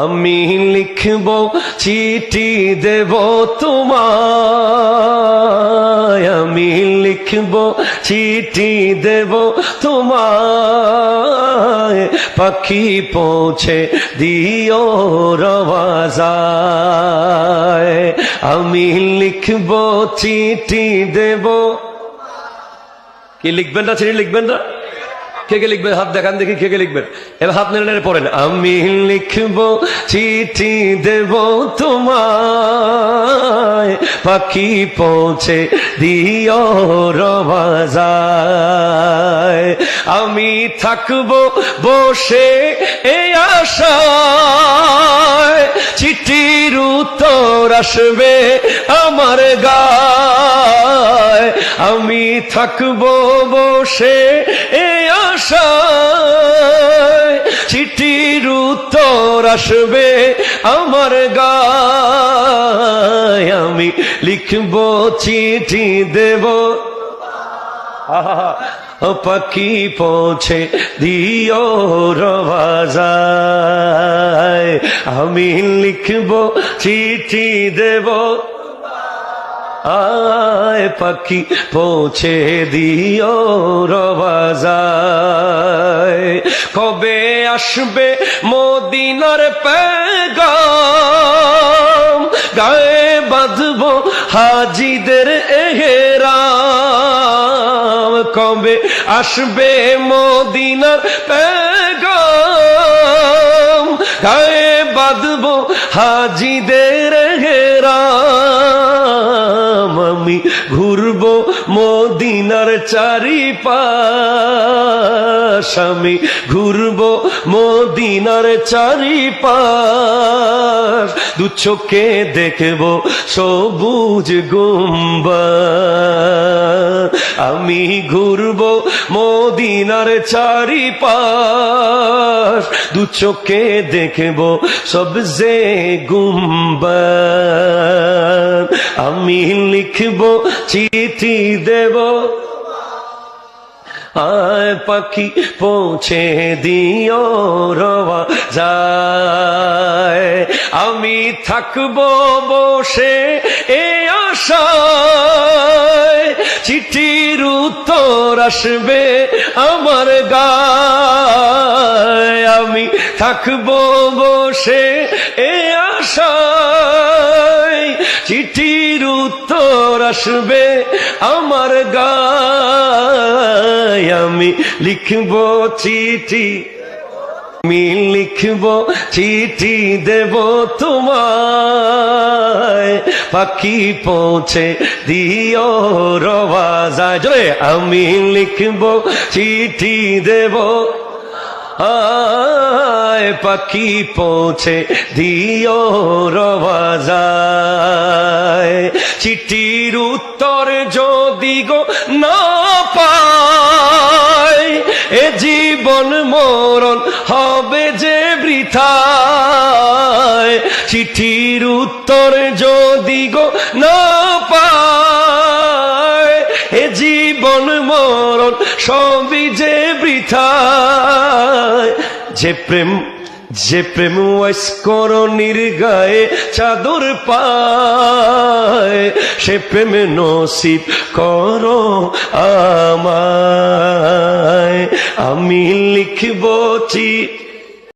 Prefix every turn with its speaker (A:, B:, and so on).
A: আমি লিখব চিঠি দেব তোমায়, আমি লিখব চিঠি দেব তোমায়, পাখি পৌঁছে দিও রওয়াজায়। আমি লিখব চিঠি দেব। কি লিখবেন না? চিঠি লিখবেন না? কে কে লিখবেন? হাত দেখান দেখি কে কে লিখবেন। এবার হাত নেড়ে নেড়ে পড়েন। আমি লিখব চিঠি দেব তোমায়, পাখি পৌঁছে দিও রওয়াজায়। আমি থাকব বসে এই আশায়, চিঠির উত্তর আসবে আমার গায়। আমি থাকব বসে এই আশায়, চিঠির উত্তর আসবে আমার গায়। আমি লিখব চিঠি দেব, পাখি পৌঁছে দিও রওয়াজায়। আমি লিখব চিঠি দেব, আয় পাখি পৌঁছে দিও রওয়াজায়। কবে আসবে মদিনার পেগাম, গায়ে বাঁধব হাজিদের এহরাম। কবে আসবে মদিনার পেগাম, গায়ে বাঁধব হাজিদের এহরাম। আমি ঘুরব মদিনার চারিপাশ, আমি ঘুরব মদিনার চারিপাশ। দু চোখে দেখব সবুজ গুম্বাদ। আমি ঘুরব মদিনার চারিপাশ, দু চোখে দেখব সবজে গুম্বাদ। আমি লিখব চিঠি দেব, আয় পাখি পৌঁছে দিও রওয়াজায়। আমি থাকব বসে এই আশায়, চিঠির উত্তর আসবে আমার গায়। আমি থাকব বসে এই আশায়, চিঠির উত্তর আসবে আমার গায়। আমি লিখব চিঠি, আমি লিখব চিঠি দেব তোমায়, পাখি পৌঁছে দিও রওয়াজায়। জোরে আমি লিখব চিঠি দেব, আয় পাখি পৌঁছে দিও রওয়াজায়। চিঠির উত্তর যদি গো না পাই, এ জীবন মরণ হবে যে বৃথায়। চিঠির উত্তর যদি গো না পাই, এ জীবন মরণ সবই যে বৃথায়। যে প্রেম ওয়াইস করণীর গায়ে চাদর পায়, সে প্রেম নসিব করো আমায়। আমি লিখব চিঠি